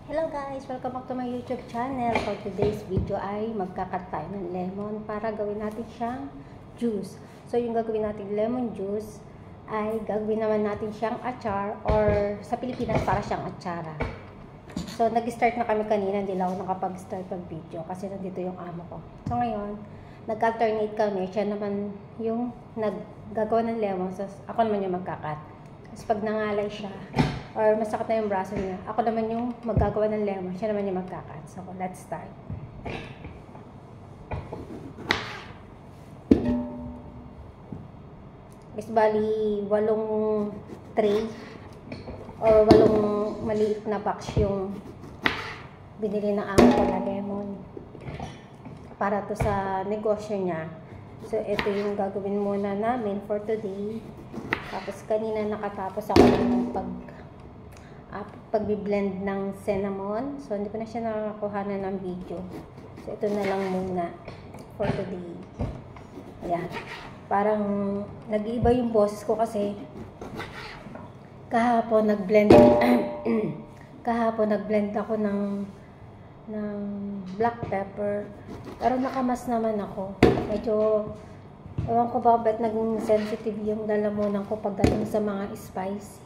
Hello guys! Welcome back to my YouTube channel. For today's video ay magkakat tayo ng lemon para gawin natin siyang juice. So yung gagawin natin lemon juice ay gagawin naman natin siyang achar or sa Pilipinas para siyang atsara. So nag-start na kami kanina, hindi lang ako nakapag-start ng video kasi nandito yung amo ko. So ngayon, nag-alternate kami. Siya naman yung naggagawa ng lemon. So ako naman yung magkakat. Tapos pag nangalay siya, or masakit na yung braso niya, ako naman yung maggagawa ng lemon, siya naman yung magkakat. So, let's start. Is bali, 8 tray or 8 maliit na box yung binili ng amo ko na lemon para to sa negosyo niya. So, ito yung gagawin muna namin for today. Tapos, kanina nakatapos ako ng pagbi-blend ng cinnamon. So, hindi ko na siya nakakuhanan ng video. So, ito na lang muna for today. Ayan. Parang nag-iiba yung boses ko kasi kahapon nag-blend ako ng black pepper. Pero nakamas naman ako. Medyo ewan ko ba ba't naging sensitive yung lalamunan ko pagdating sa mga spicy.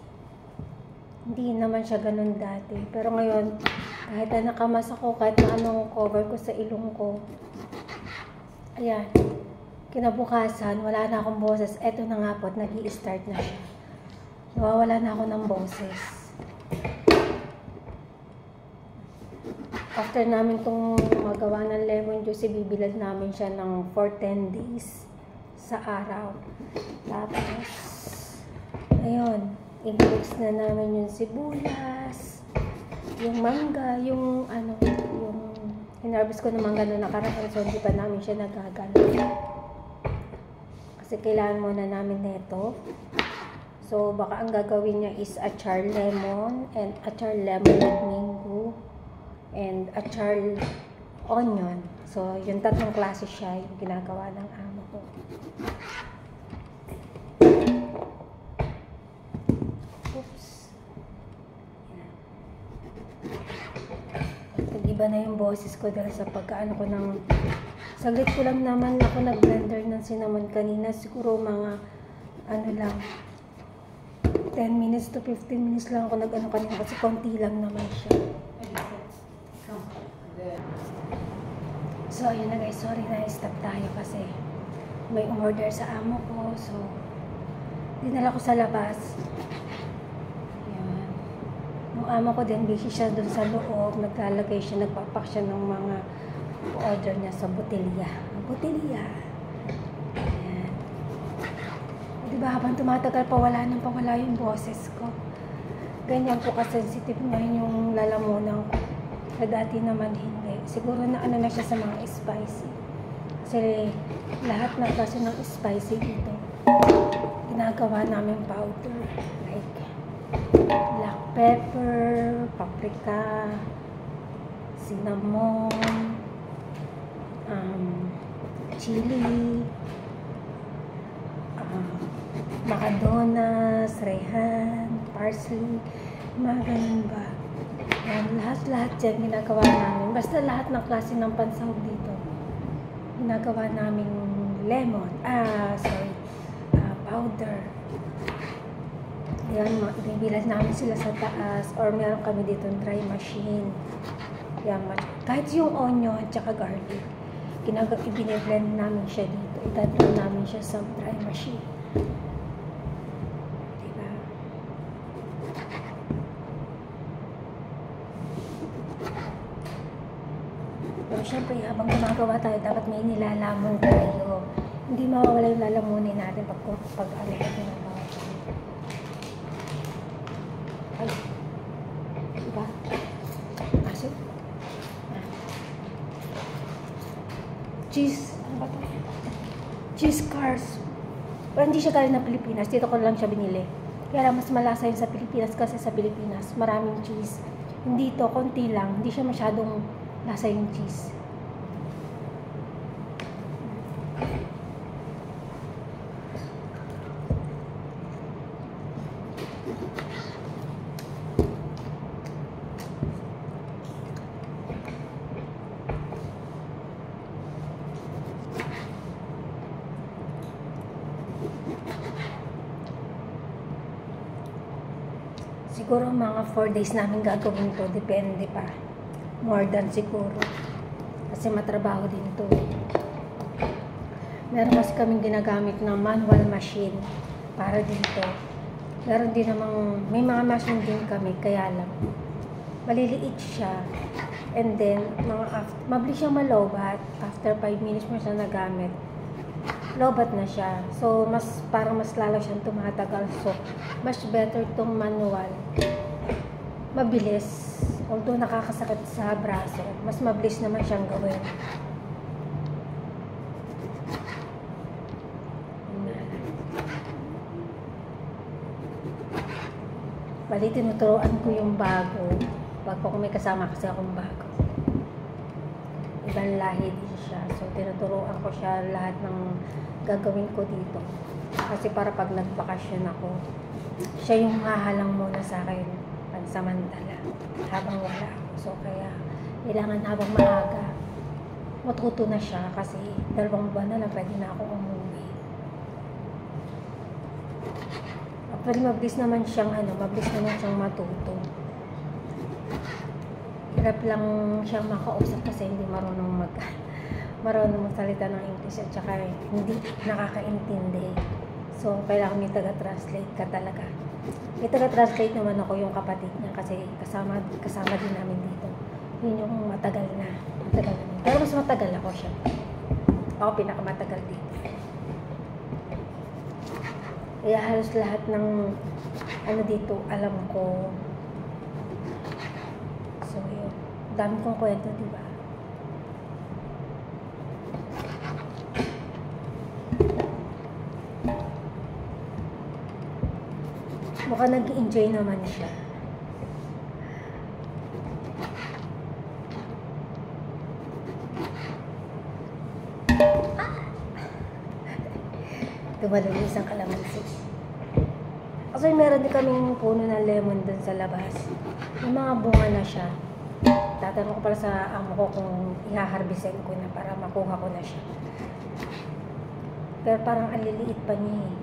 Hindi naman siya ganun dati. Pero ngayon, kahit na nakamas ako, kahit na anong cover ko sa ilong ko, ayan, kinabukasan, wala na akong boses. Eto na nga po, nag-i-start na siya. Nawawala na ako ng boses. After namin itong magawa ng lemon juice, ibibilad namin siya ng for 10 days sa araw. Tapos, ayun, i-mix na namin yung sibuyas, yung mangga, yung hinarvest ko ng mangga na nakaraan, so hindi pa namin siya nagagalaw. Kasi kailangan muna namin nito. So baka ang gagawin niya is achar lemon and achar lemon with mango and achar onion. So yung tatlong klase siya yung ginagawa ng amo ko. Iba na yung boses ko dahil sa pagkaano ko ng saglit ko lang naman ako nag-blender ng cinnamon kanina, siguro mga ano lang 10 minutes to 15 minutes lang ako nag-ano kanina kasi konti lang naman siya. So ayun na guys, sorry na stop tayo kasi may umorder sa amo ko, so dinala ko sa labas. Amo ko din, busy siya doon sa loob, naglalagay siya, nagpapak siya ng mga order niya sa botelya. Botelya. Ayan. Diba habang tumatagal pawala yung boses ko. Ganyan po ka-sensitive ngayon yung lalamunan ko. Sa dati naman hindi. Siguro na ano na siya sa mga spicy. Kasi lahat na klase ng spicy dito, ginagawa namin powder. Like black pepper, paprika, cinnamon, chili, macadonas, rehan, parsley, mga ganun ba. Lahat yan ginagawa namin. Basta lahat ng klase ng pansahog dito, ginagawa namin lemon, powder. Yan, ibibilad namin sila sa taas or meron kami dito dry machine. Yan, kahit yung onion at saka garlic, ibiniblend namin siya dito. Itadlo namin siya sa dry machine. Diba? Pero syempre, habang gumagawa tayo, dapat may nilalamon tayo. Hindi mawawala yung lalamunin natin pag ginagawa. Ay, diba? Aso? Cheese, ano ba ito? Cheese cars. Pero hindi siya galing ng Pilipinas. Dito ko lang siya binili. Kaya lang mas malasa yun sa Pilipinas kasi sa Pilipinas maraming cheese. Hindi ito, konti lang. Hindi siya masyadong lasa yung cheese. Siguro mga 4 days namin gagawin to. Depende pa. More than siguro. Kasi matrabaho din to. Meron kasi kaming ginagamit na manual machine para dito. Meron din namang, may mga machine din kami, kaya lang maliliit siya. And then, mabilis siyang malobat. After 5 minutes mo siya nagamit, lobat na siya. So, parang mas lalo siyang tumatagal. So, much better tong manual. Mabilis. Although nakakasakit sa braso, mas mabilis naman siyang gawin. Bali, tinuturoan ko yung bago. Wag po kung may kasama kasi akong bago. Ibang lahi din siya. So, tinuturoan ko siya lahat ng gagawin ko dito. Kasi para pag nagbakasyon ako, siya yung hahalang muna sa akin pansamantala habang wala ako. So, kaya kailangan habang maaga, matuto na siya kasi 2 buwan na lang pwede na ako umuwi. Actually, mabilis naman siyang matuto. Hirap lang siyang makausap kasi hindi marunong magsalita ng English at saka hindi nakakaintindi. So, kailangan may taga-translate ka talaga. May taga-translate naman ako, yung kapatid niya kasi kasama din namin dito. Yun yung matagal na. Pero mas matagal ako siya. Ako pinakamatagal dito. Kaya halos lahat ng dito alam ko. So, yun. Dami kong kwento, diba? Mukhang nag-enjoy naman siya. Tumalong yung isang kalamansi. Actually, meron din kaming puno ng lemon dun sa labas. May mga bunga na siya. Tatanong ko pala sa amo ko kung ihaharbisen ko na para makuha ko na siya. Pero parang aliliit pa niya eh.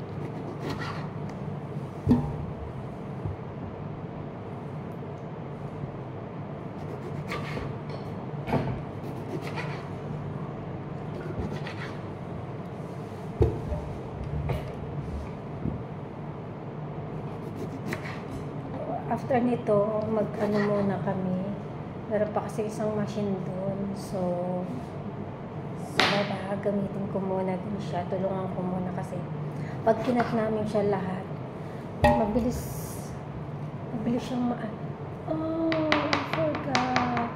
After nito, muna kami. Meron pa kasi isang machine doon. So, sa baba, gamitin ko muna din siya. Tulungan ko muna kasi pag kinat namin siya lahat, mabilis siyang oh, I forgot.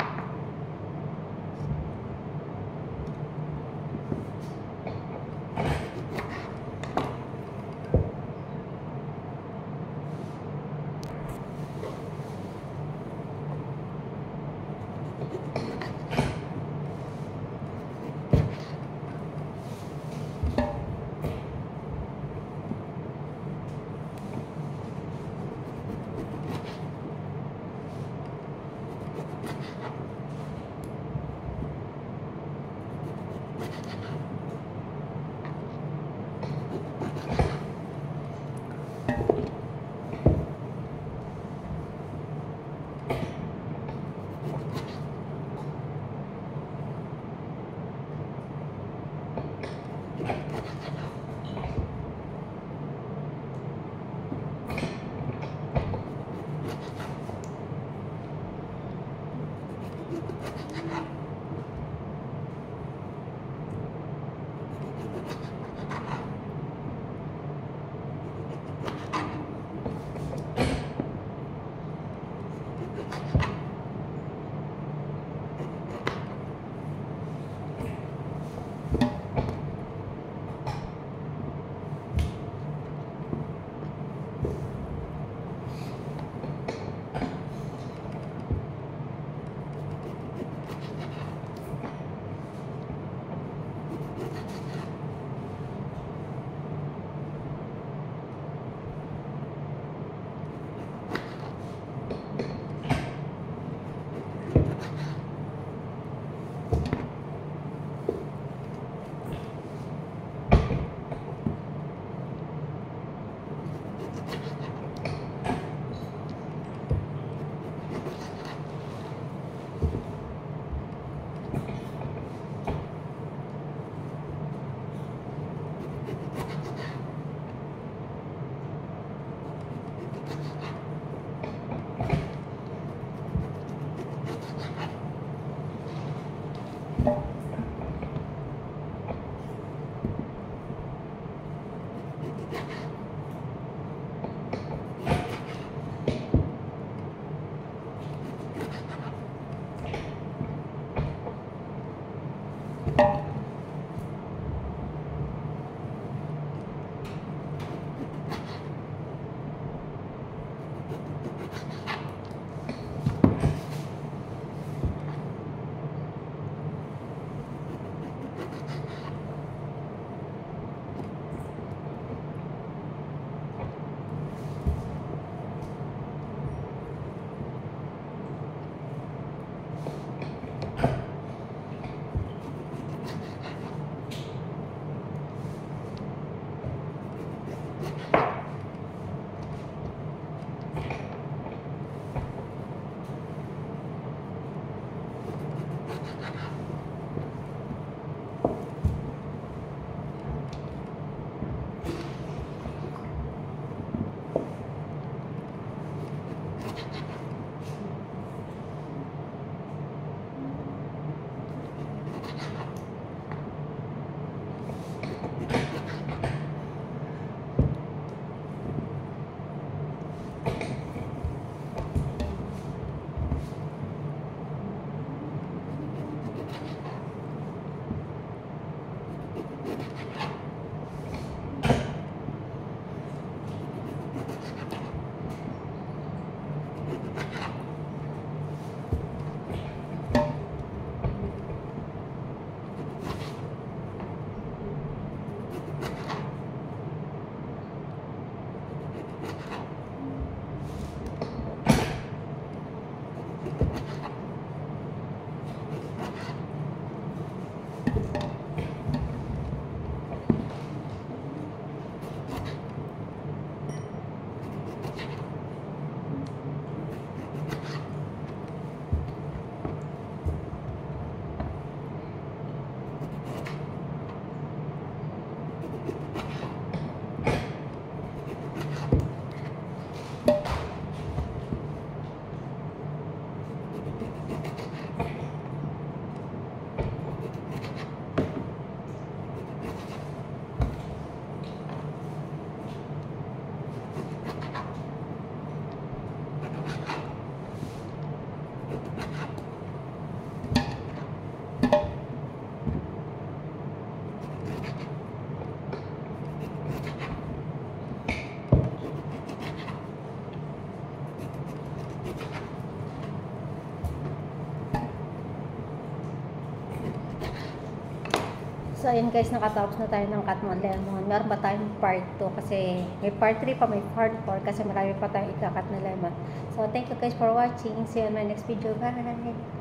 So, ayun guys, nakatapos na tayo ng cut ng lemon. Meron pa tayong part 2 kasi may part 3 pa, may part 4 kasi marami pa tayong ikakat na lemon. So, thank you guys for watching. See you in my next video. Bye!